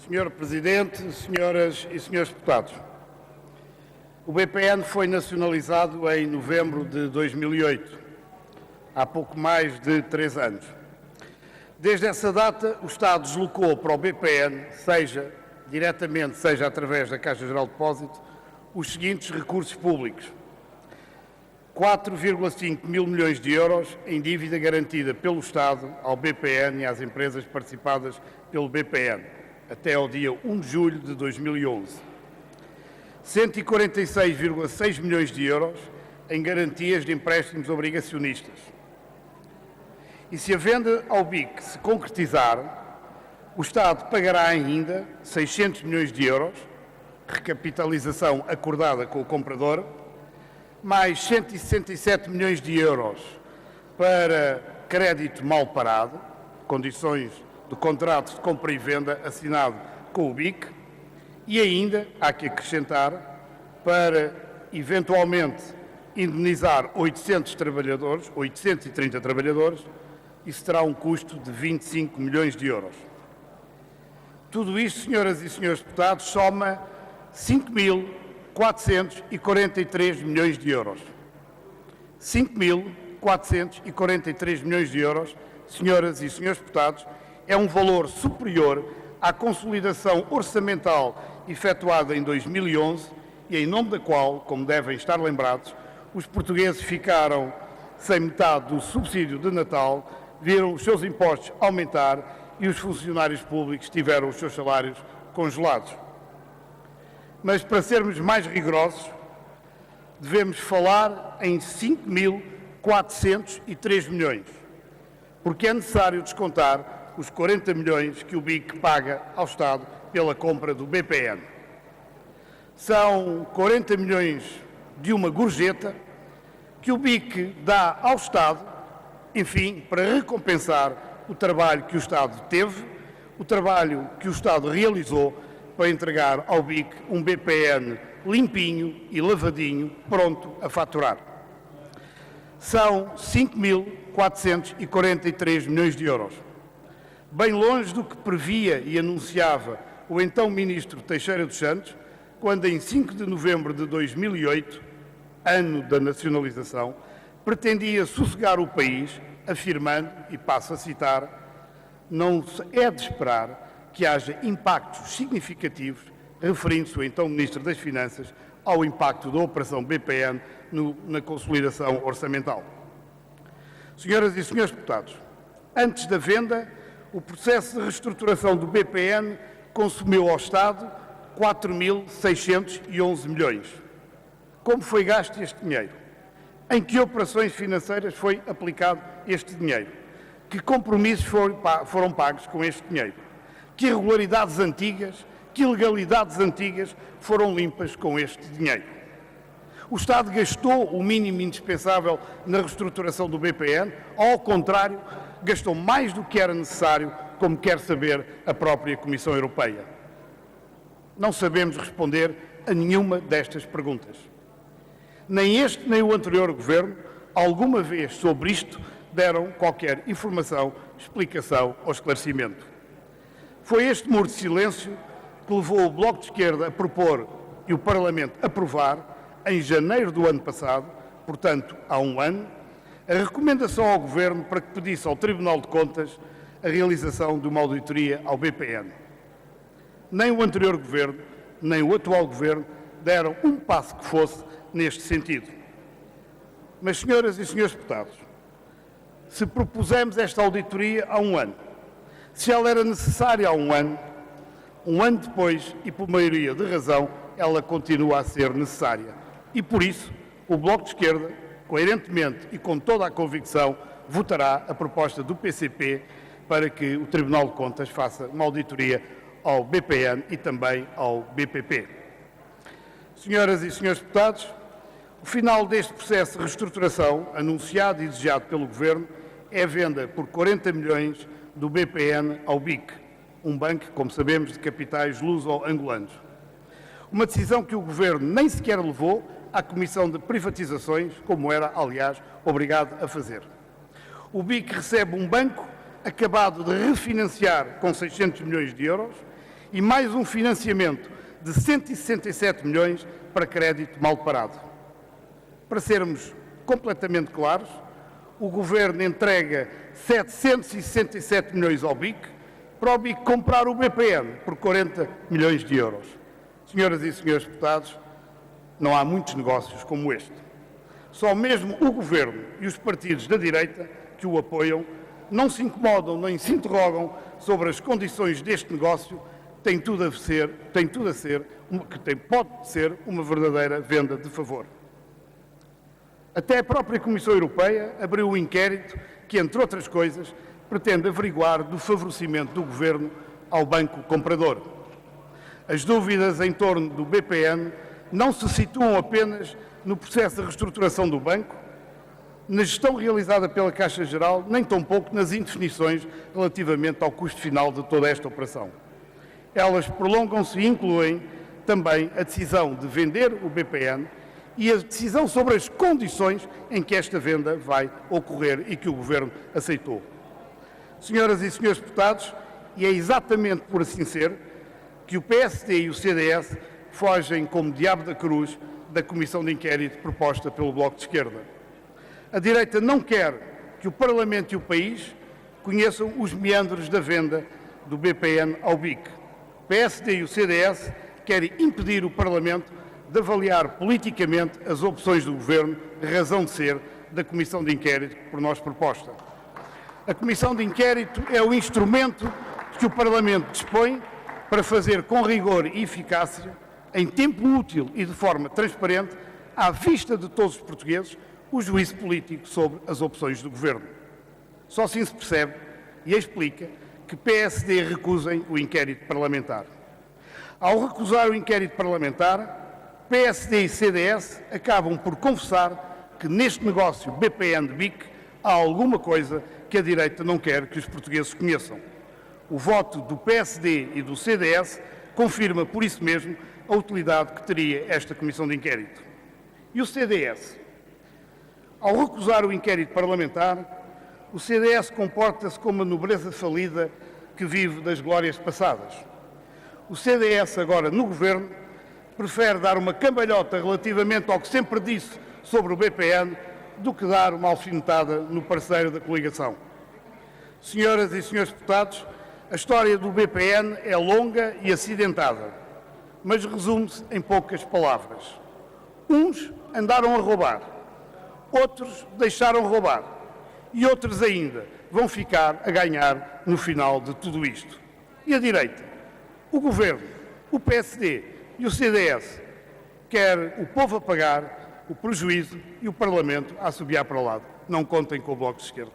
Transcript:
Senhor Presidente, senhoras e senhores deputados, o BPN foi nacionalizado em novembro de 2008, há pouco mais de 3 anos. Desde essa data, o Estado deslocou para o BPN, seja diretamente, seja através da Caixa Geral de Depósitos, os seguintes recursos públicos: 4,5 mil milhões de euros em dívida garantida pelo Estado ao BPN e às empresas participadas pelo BPN, até ao dia 1 de julho de 2011. 146,6 milhões de euros em garantias de empréstimos obrigacionistas. E se a venda ao BIC se concretizar, o Estado pagará ainda 600 milhões de euros, recapitalização acordada com o comprador, mais 167 milhões de euros para crédito mal parado, condições do contrato de compra e venda assinado com o BIC, e ainda, há que acrescentar, para eventualmente indenizar 830 trabalhadores, isso terá um custo de 25 milhões de euros. Tudo isto, senhoras e senhores deputados, soma 5.443 milhões de euros. 5.443 milhões de euros, senhoras e senhores deputados, é um valor superior à consolidação orçamental efetuada em 2011 e em nome da qual, como devem estar lembrados, os portugueses ficaram sem metade do subsídio de Natal, viram os seus impostos aumentar e os funcionários públicos tiveram os seus salários congelados. Mas, para sermos mais rigorosos, devemos falar em 5.403 milhões, porque é necessário descontar os 40 milhões que o BIC paga ao Estado pela compra do BPN. São 40 milhões de uma gorjeta que o BIC dá ao Estado, enfim, para recompensar o trabalho que o Estado teve, o trabalho que o Estado realizou para entregar ao BIC um BPN limpinho e lavadinho, pronto a faturar. São 5.443 milhões de euros. Bem longe do que previa e anunciava o então Ministro Teixeira dos Santos, quando em 5 de novembro de 2008, ano da nacionalização, pretendia sossegar o país, afirmando, e passo a citar, não é de esperar que haja impactos significativos, referindo-se o então Ministro das Finanças ao impacto da Operação BPN na consolidação orçamental. Senhoras e senhores deputados, antes da venda, o processo de reestruturação do BPN consumiu ao Estado 4.611 milhões. Como foi gasto este dinheiro? Em que operações financeiras foi aplicado este dinheiro? Que compromissos foram pagos com este dinheiro? Que irregularidades antigas, que ilegalidades antigas foram limpas com este dinheiro? O Estado gastou o mínimo indispensável na reestruturação do BPN, ou, ao contrário, gastou mais do que era necessário, como quer saber a própria Comissão Europeia? Não sabemos responder a nenhuma destas perguntas. Nem este nem o anterior Governo, alguma vez sobre isto, deram qualquer informação, explicação ou esclarecimento. Foi este muro de silêncio que levou o Bloco de Esquerda a propor e o Parlamento a aprovar, em janeiro do ano passado, portanto há um ano, a recomendação ao Governo para que pedisse ao Tribunal de Contas a realização de uma auditoria ao BPN. Nem o anterior Governo, nem o atual Governo deram um passo que fosse neste sentido. Mas, senhoras e senhores deputados, se propusemos esta auditoria há um ano, se ela era necessária há um ano depois, e por maioria de razão, ela continua a ser necessária. E, por isso, o Bloco de Esquerda, coerentemente e com toda a convicção, votará a proposta do PCP para que o Tribunal de Contas faça uma auditoria ao BPN e também ao BPP. Senhoras e senhores deputados, o final deste processo de reestruturação, anunciado e desejado pelo Governo, é a venda por 40 milhões do BPN ao BIC, um banco, como sabemos, de capitais luso-angolanos. Uma decisão que o Governo nem sequer levou à Comissão de Privatizações, como era, aliás, obrigado a fazer. O BIC recebe um banco acabado de refinanciar com 600 milhões de euros e mais um financiamento de 167 milhões para crédito mal parado. Para sermos completamente claros, o Governo entrega 767 milhões ao BIC, para o BIC comprar o BPN por 40 milhões de euros. Senhoras e senhores deputados, não há muitos negócios como este. Só mesmo o Governo e os partidos da direita que o apoiam não se incomodam nem se interrogam sobre as condições deste negócio, pode ser uma verdadeira venda de favor. Até a própria Comissão Europeia abriu um inquérito que, entre outras coisas, pretende averiguar do favorecimento do Governo ao banco comprador. As dúvidas em torno do BPN não se situam apenas no processo de reestruturação do banco, na gestão realizada pela Caixa Geral, nem tampouco nas indefinições relativamente ao custo final de toda esta operação. Elas prolongam-se e incluem também a decisão de vender o BPN e a decisão sobre as condições em que esta venda vai ocorrer e que o Governo aceitou. Senhoras e senhores deputados, e é exatamente por assim ser que o PSD e o CDS fogem como diabo da cruz da comissão de inquérito proposta pelo Bloco de Esquerda. A direita não quer que o Parlamento e o país conheçam os meandros da venda do BPN ao BIC. O PSD e o CDS querem impedir o Parlamento de avaliar politicamente as opções do Governo, razão de ser da comissão de inquérito por nós proposta. A comissão de inquérito é o instrumento que o Parlamento dispõe para fazer com rigor e eficácia, em tempo útil e de forma transparente, à vista de todos os portugueses, o juízo político sobre as opções do Governo. Só assim se percebe e explica que PSD recusem o inquérito parlamentar. Ao recusar o inquérito parlamentar, PSD e CDS acabam por confessar que neste negócio BPN-BIC há alguma coisa que a direita não quer que os portugueses conheçam. O voto do PSD e do CDS confirma, por isso mesmo, a utilidade que teria esta comissão de inquérito. E o CDS? Ao recusar o inquérito parlamentar, o CDS comporta-se como uma nobreza falida que vive das glórias passadas. O CDS, agora no Governo, prefere dar uma cambalhota relativamente ao que sempre disse sobre o BPN do que dar uma alfinetada no parceiro da coligação. Senhoras e senhores deputados, a história do BPN é longa e acidentada, mas resume-se em poucas palavras. Uns andaram a roubar, outros deixaram roubar e outros ainda vão ficar a ganhar no final de tudo isto. E a direita? O Governo, o PSD e o CDS quer o povo a pagar o prejuízo e o Parlamento a assobiar para o lado. Não contem com o Bloco de Esquerda.